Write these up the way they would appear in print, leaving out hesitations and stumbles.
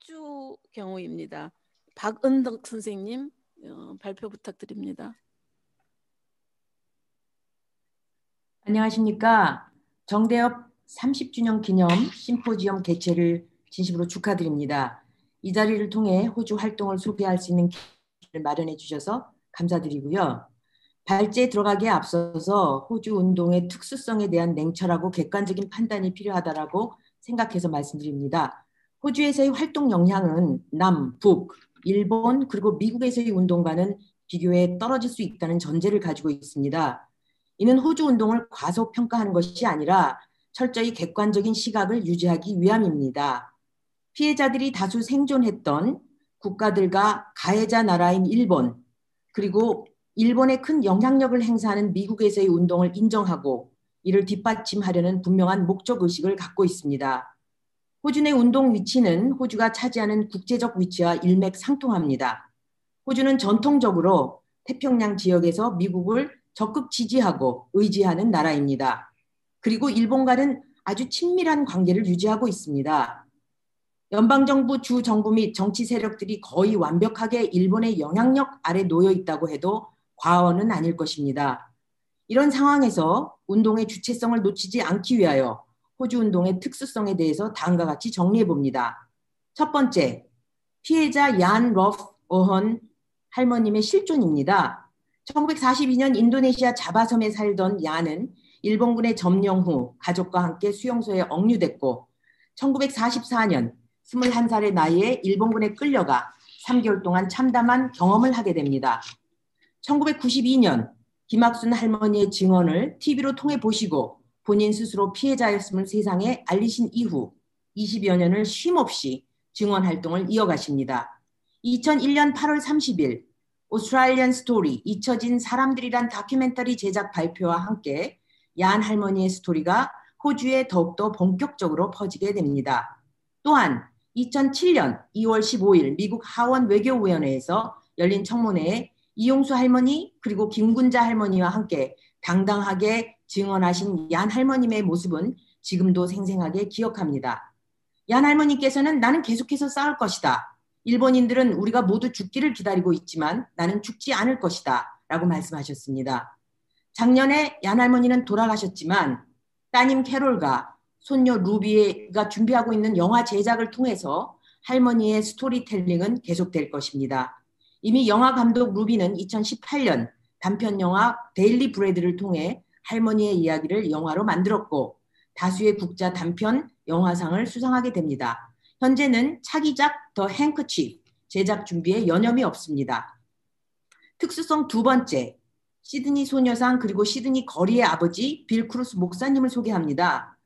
호주 경우입니다. 박은덕 선생님 발표 부탁드립니다. 안녕하십니까. 정대협 30주년 기념 심포지엄 개최를 진심으로 축하드립니다. 이 자리를 통해 호주 활동을 소개할 수 있는 기회를 마련해 주셔서 감사드리고요. 발제에 들어가기에 앞서서 호주 운동의 특수성에 대한 냉철하고 객관적인 판단이 필요하다고 생각해서 말씀드립니다. 호주에서의 활동 역량은 남, 북, 일본 그리고 미국에서의 운동과는 비교해 떨어질 수 있다는 전제를 가지고 있습니다. 이는 호주 운동을 과소평가하는 것이 아니라 철저히 객관적인 시각을 유지하기 위함입니다. 피해자들이 다수 생존했던 국가들과 가해자 나라인 일본, 그리고 일본에 큰 영향력을 행사하는 미국에서의 운동을 인정하고 이를 뒷받침하려는 분명한 목적의식을 갖고 있습니다. 호주 내 운동 위치는 호주가 차지하는 국제적 위치와 일맥상통합니다. 호주는 전통적으로 태평양 지역에서 미국을 적극 지지하고 의지하는 나라입니다. 그리고 일본과는 아주 친밀한 관계를 유지하고 있습니다. 연방정부, 주정부 및 정치 세력들이 거의 완벽하게 일본의 영향력 아래 놓여 있다고 해도 과언은 아닐 것입니다. 이런 상황에서 운동의 주체성을 놓치지 않기 위하여 호주 운동의 특수성에 대해서 다음과 같이 정리해 봅니다. 첫 번째, 피해자 얀 러프 어헌 할머님의 실존입니다. 1942년 인도네시아 자바섬에 살던 얀은 일본군의 점령 후 가족과 함께 수용소에 억류됐고 1944년 21살의 나이에 일본군에 끌려가 3개월 동안 참담한 경험을 하게 됩니다. 1992년 김학순 할머니의 증언을 TV로 통해 보시고 본인 스스로 피해자였음을 세상에 알리신 이후 20여 년을 쉼없이 증언 활동을 이어가십니다. 2001년 8월 30일 오스트레일리안 스토리 잊혀진 사람들이란 다큐멘터리 제작 발표와 함께 얀 할머니의 스토리가 호주에 더욱더 본격적으로 퍼지게 됩니다. 또한 2007년 2월 15일 미국 하원 외교위원회에서 열린 청문회에 이용수 할머니 그리고 김군자 할머니와 함께 당당하게 증언하신 얀 할머님의 모습은 지금도 생생하게 기억합니다. 얀 할머니께서는 나는 계속해서 싸울 것이다. 일본인들은 우리가 모두 죽기를 기다리고 있지만 나는 죽지 않을 것이다. 라고 말씀하셨습니다. 작년에 얀 할머니는 돌아가셨지만 따님 캐롤과 손녀 루비가 준비하고 있는 영화 제작을 통해서 할머니의 스토리텔링은 계속될 것입니다. 이미 영화 감독 루비는 2018년 단편 영화 데일리 브레드를 통해 할머니의 이야기를 영화로 만들었고 다수의 국자 단편 영화상을 수상하게 됩니다. 현재는 차기작 더 행커치프 제작 준비에 여념이 없습니다. 특수성 두 번째, 시드니 소녀상 그리고 시드니 거리의 아버지 빌 크루스 목사님을 소개합니다.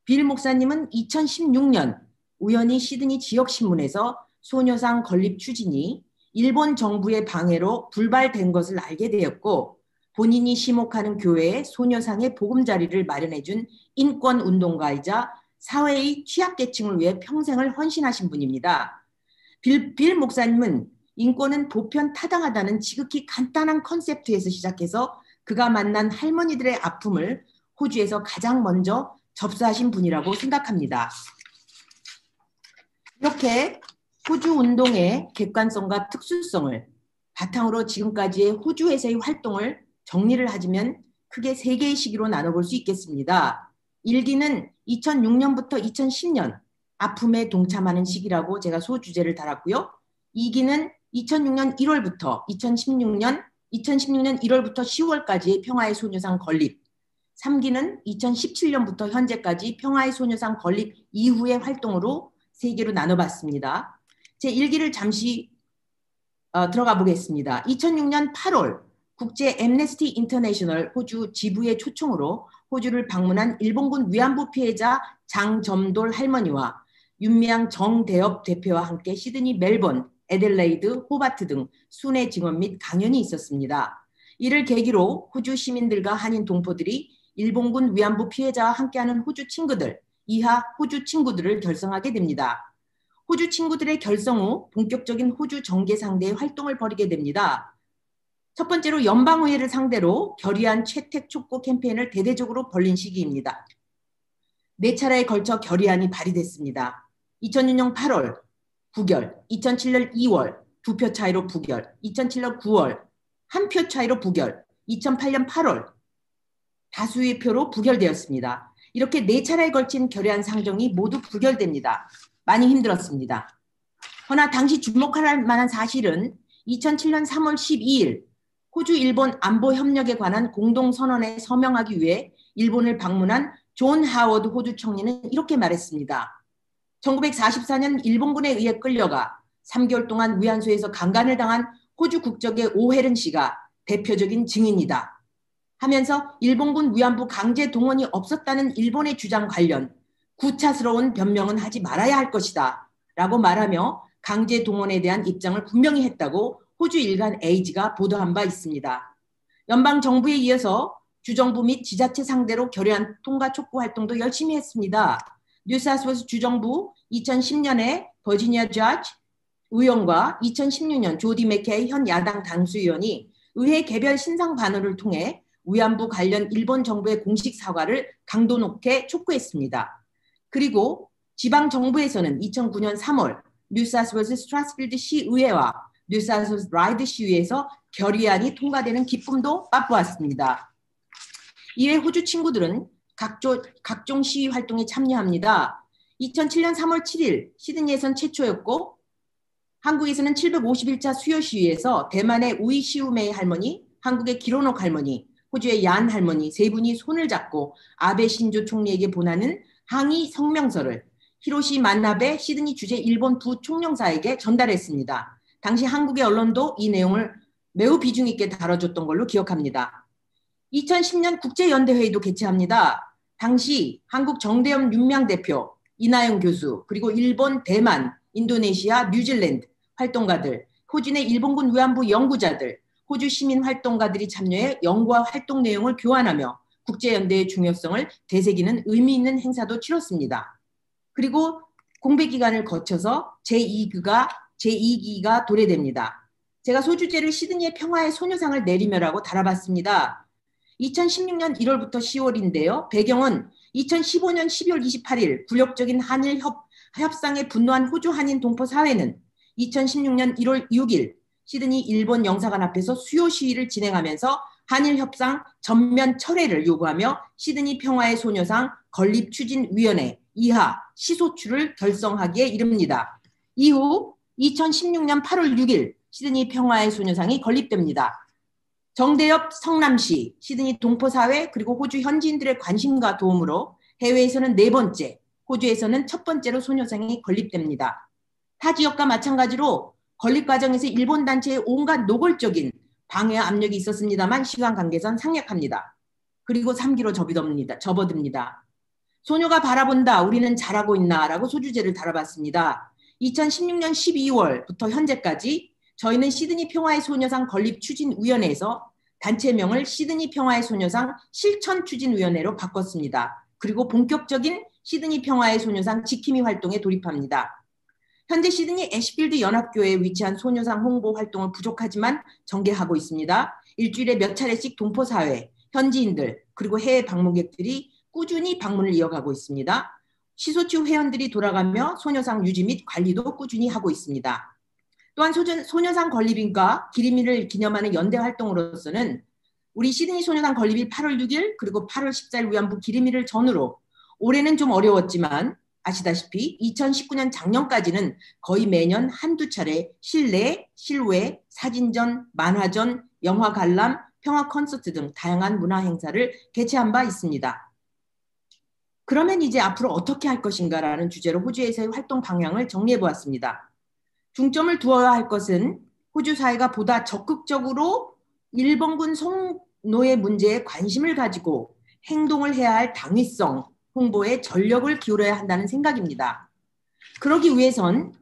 빌 목사님은 2016년 우연히 시드니 지역신문에서 소녀상 건립 추진이 일본 정부의 방해로 불발된 것을 알게 되었고 본인이 시목하는 교회에 소녀상의 보금자리를 마련해준 인권운동가이자 사회의 취약계층을 위해 평생을 헌신하신 분입니다. 빌 목사님은 인권은 보편 타당하다는 지극히 간단한 컨셉트에서 시작해서 그가 만난 할머니들의 아픔을 호주에서 가장 먼저 접수하신 분이라고 생각합니다. 이렇게 호주 운동의 객관성과 특수성을 바탕으로 지금까지의 호주에서의 활동을 정리를 하자면 크게 세 개의 시기로 나눠볼 수 있겠습니다. 1기는 2006년부터 2010년 아픔에 동참하는 시기라고 제가 소주제를 달았고요. 2기는 2006년 1월부터 2016년 1월부터 10월까지의 평화의 소녀상 건립, 3기는 2017년부터 현재까지 평화의 소녀상 건립 이후의 활동으로 세 개로 나눠봤습니다. 제 1기를 잠시 들어가 보겠습니다. 2006년 8월 국제 엠네스티 인터내셔널 호주 지부의 초청으로 호주를 방문한 일본군 위안부 피해자 장점돌 할머니와 윤미향 정대협 대표와 함께 시드니, 멜번, 애들레이드, 호바트 등 순회 증언 및 강연이 있었습니다. 이를 계기로 호주 시민들과 한인 동포들이 일본군 위안부 피해자와 함께하는 호주 친구들, 이하 호주 친구들을 결성하게 됩니다. 호주 친구들의 결성 후 본격적인 호주 정계 상대의 활동을 벌이게 됩니다. 첫 번째로 연방의회를 상대로 결의안 채택 촉구 캠페인을 대대적으로 벌린 시기입니다. 네 차례에 걸쳐 결의안이 발의됐습니다. 2006년 8월 부결, 2007년 2월 2표 차이로 부결, 2007년 9월 1표 차이로 부결, 2008년 8월 다수의 표로 부결되었습니다. 이렇게 4차례에 걸친 결의안 상정이 모두 부결됩니다. 많이 힘들었습니다. 허나 당시 주목할 만한 사실은 2007년 3월 12일 호주 일본 안보 협력에 관한 공동선언에 서명하기 위해 일본을 방문한 존 하워드 호주 총리는 이렇게 말했습니다. 1944년 일본군에 의해 끌려가 3개월 동안 위안소에서 강간을 당한 호주 국적의 오헤른 씨가 대표적인 증인이다. 하면서 일본군 위안부 강제 동원이 없었다는 일본의 주장 관련 구차스러운 변명은 하지 말아야 할 것이다 라고 말하며 강제 동원에 대한 입장을 분명히 했다고 호주 일간 에이지가 보도한 바 있습니다. 연방정부에 이어서 주정부 및 지자체 상대로 결의안 통과 촉구 활동도 열심히 했습니다. 뉴사우스웨일스 주정부 2010년에 버지니아 저지 의원과 2016년 조디 맥케이 현 야당 당수의원이 의회 개별 신상 반호를 통해 위안부 관련 일본 정부의 공식 사과를 강도 높게 촉구했습니다. 그리고 지방정부에서는 2009년 3월 뉴사우스웨일스 스트라스필드 시의회와 뉴사우스웨일스 라이드 시의회에서 결의안이 통과되는 기쁨도 맛보았습니다. 이에 호주 친구들은 각종 시위 활동에 참여합니다. 2007년 3월 7일 시드니에선 최초였고 한국에서는 751차 수요 시위에서 대만의 우이 시우메이 할머니, 한국의 기로녹 할머니, 호주의 얀 할머니 세 분이 손을 잡고 아베 신조 총리에게 보내는 항의 성명서를 히로시 만나베 시드니 주재 일본 부총영사에게 전달했습니다. 당시 한국의 언론도 이 내용을 매우 비중 있게 다뤄줬던 걸로 기억합니다. 2010년 국제연대회의도 개최합니다. 당시 한국 정대협 윤명 대표, 이나영 교수, 그리고 일본, 대만, 인도네시아, 뉴질랜드 활동가들, 호주 내 일본군 위안부 연구자들, 호주 시민 활동가들이 참여해 연구와 활동 내용을 교환하며 국제연대의 중요성을 되새기는 의미 있는 행사도 치렀습니다. 그리고 공백 기간을 거쳐서 제2기가 도래됩니다. 제가 소주제를 시드니의 평화의 소녀상을 내리며라고 달아봤습니다. 2016년 1월부터 10월인데요. 배경은 2015년 12월 28일 굴욕적인 한일 협상에 분노한 호주 한인 동포 사회는 2016년 1월 6일 시드니 일본 영사관 앞에서 수요 시위를 진행하면서 한일 협상 전면 철회를 요구하며 시드니 평화의 소녀상 건립추진위원회 이하 시소추를 결성하기에 이릅니다. 이후 2016년 8월 6일 시드니 평화의 소녀상이 건립됩니다. 정대협 성남시, 시드니 동포사회 그리고 호주 현지인들의 관심과 도움으로 해외에서는 4번째, 호주에서는 첫 번째로 소녀상이 건립됩니다. 타 지역과 마찬가지로 건립 과정에서 일본 단체의 온갖 노골적인 방해 압력이 있었습니다만 시간 관계선 상약합니다. 그리고 3기로 접어듭니다. 소녀가 바라본다 우리는 잘하고 있나 라고 소주제를 다뤄봤습니다. 2016년 12월부터 현재까지 저희는 시드니 평화의 소녀상 건립추진위원회에서 단체명을 시드니 평화의 소녀상 실천추진위원회로 바꿨습니다. 그리고 본격적인 시드니 평화의 소녀상 지킴이 활동에 돌입합니다. 현재 시드니 애쉬필드 연합교회에 위치한 소녀상 홍보 활동은 부족하지만 전개하고 있습니다. 일주일에 몇 차례씩 동포사회, 현지인들, 그리고 해외 방문객들이 꾸준히 방문을 이어가고 있습니다. 시소추 회원들이 돌아가며 소녀상 유지 및 관리도 꾸준히 하고 있습니다. 또한 소녀상 건립일과 기림일을 기념하는 연대 활동으로서는 우리 시드니 소녀상 건립일 8월 6일 그리고 8월 14일 위안부 기림일을 전후로 올해는 좀 어려웠지만 아시다시피 2019년 작년까지는 거의 매년 한두 차례 실내, 실외, 사진전, 만화전, 영화 관람, 평화 콘서트 등 다양한 문화 행사를 개최한 바 있습니다. 그러면 이제 앞으로 어떻게 할 것인가라는 주제로 호주에서의 활동 방향을 정리해 보았습니다. 중점을 두어야 할 것은 호주 사회가 보다 적극적으로 일본군 성노예 문제에 관심을 가지고 행동을 해야 할 당위성, 홍보에 전력을 기울여야 한다는 생각입니다. 그러기 위해선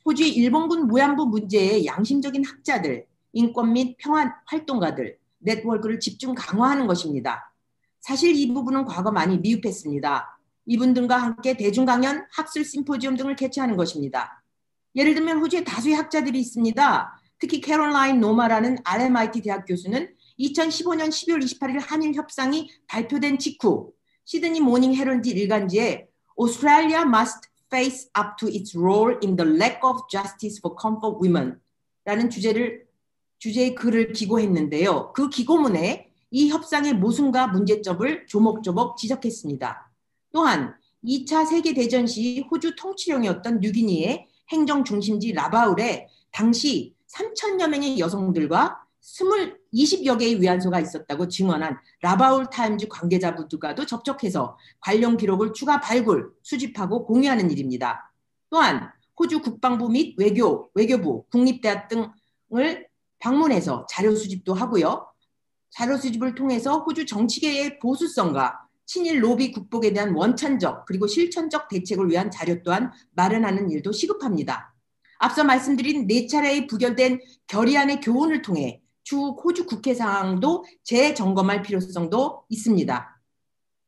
호주의 일본군 위안부 문제에 양심적인 학자들, 인권 및 평화 활동가들, 네트워크를 집중 강화하는 것입니다. 사실 이 부분은 과거 많이 미흡했습니다. 이분들과 함께 대중강연, 학술 심포지엄 등을 개최하는 것입니다. 예를 들면 호주에 다수의 학자들이 있습니다. 특히 캐롤라인 노마라는 RMIT 대학 교수는 2015년 12월 28일 한일 협상이 발표된 직후 시드니 모닝 헤럴드 일간지에 Australia must face up to its role in the lack of justice for comfort women 라는 주제의 글을 기고했는데요. 그 기고문에 이 협상의 모순과 문제점을 조목조목 지적했습니다. 또한 2차 세계대전 시 호주 통치령이었던 뉴기니의 행정 중심지 라바울에 당시 3,000여 명의 여성들과 20여 개의 위안소가 있었다고 증언한 라바울 타임즈 관계자 모두가도 접촉해서 관련 기록을 추가 발굴, 수집하고 공유하는 일입니다. 또한 호주 국방부 및 외교부, 국립대학 등을 방문해서 자료 수집도 하고요. 자료 수집을 통해서 호주 정치계의 보수성과 친일 로비 극복에 대한 원천적 그리고 실천적 대책을 위한 자료 또한 마련하는 일도 시급합니다. 앞서 말씀드린 4차례의 부결된 결의안의 교훈을 통해 추후 호주 국회 상황도 재점검할 필요성도 있습니다.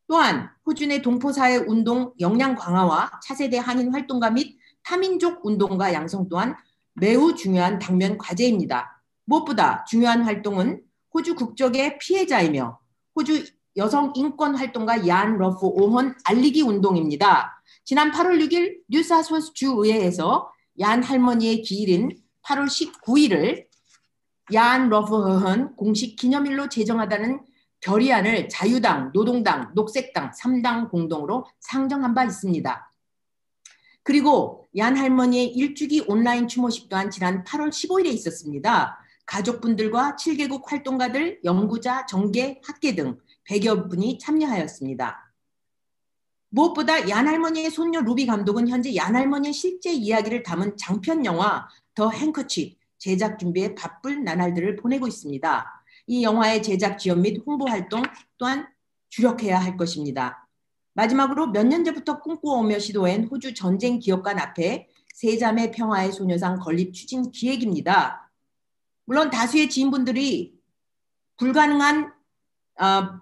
또한 호주 내 동포사회 운동 역량 강화와 차세대 한인 활동가 및 타민족 운동가 양성 또한 매우 중요한 당면 과제입니다. 무엇보다 중요한 활동은 호주 국적의 피해자이며 호주 여성 인권 활동가 얀 러프 오헌 알리기 운동입니다. 지난 8월 6일 뉴사우스웨일스 주의회에서 얀 할머니의 기일인 8월 19일을 얀 러프 오헌 공식 기념일로 제정하다는 결의안을 자유당, 노동당, 녹색당 3당 공동으로 상정한 바 있습니다. 그리고 얀 할머니의 일주기 온라인 추모식 또한 지난 8월 15일에 있었습니다. 가족분들과 7개국 활동가들, 연구자, 정계, 학계 등 100여 분이 참여하였습니다. 무엇보다 얀 할머니의 손녀 루비 감독은 현재 얀 할머니의 실제 이야기를 담은 장편 영화 더 행커치 제작 준비에 바쁠 나날들을 보내고 있습니다. 이 영화의 제작 지원 및 홍보 활동 또한 주력해야 할 것입니다. 마지막으로 몇 년째부터 꿈꿔오며 시도한 호주 전쟁 기업관 앞에 세자매 평화의 소녀상 건립 추진 기획입니다. 물론 다수의 지인분들이 불가능한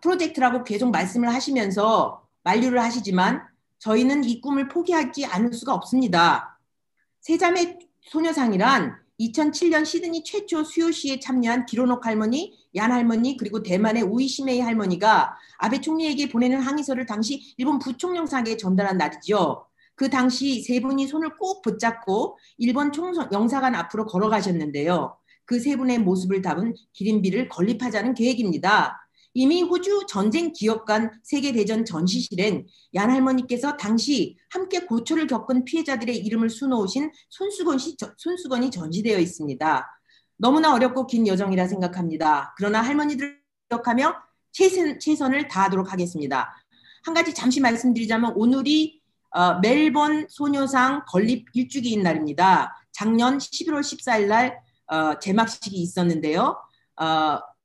프로젝트라고 계속 말씀을 하시면서 만류를 하시지만 저희는 이 꿈을 포기하지 않을 수가 없습니다. 세자매 소녀상이란 2007년 시드니 최초 수요시에 참여한 기로녹 할머니, 얀 할머니 그리고 대만의 우이시메이 할머니가 아베 총리에게 보내는 항의서를 당시 일본 부총영사에게 전달한 날이죠. 그 당시 세 분이 손을 꼭 붙잡고 일본 영사관 앞으로 걸어가셨는데요. 그 세 분의 모습을 담은 기린비를 건립하자는 계획입니다. 이미 호주 전쟁 기업관 세계대전 전시실엔 얀 할머니께서 당시 함께 고초를 겪은 피해자들의 이름을 수놓으신 손수건이 전시되어 있습니다. 너무나 어렵고 긴 여정이라 생각합니다. 그러나 할머니들을 기억하며 최선을 다하도록 하겠습니다. 한 가지 잠시 말씀드리자면 오늘이 멜번 소녀상 건립 1주기인 날입니다. 작년 11월 14일 날 제막식이 있었는데요.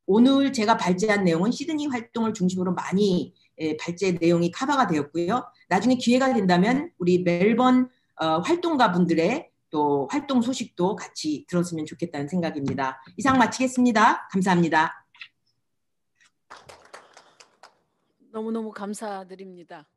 오늘 제가 발제한 내용은 시드니 활동을 중심으로 많이 발제 내용이 커버가 되었고요. 나중에 기회가 된다면 우리 멜번 활동가 분들의 또 활동 소식도 같이 들었으면 좋겠다는 생각입니다. 이상 마치겠습니다. 감사합니다. 너무너무 감사드립니다.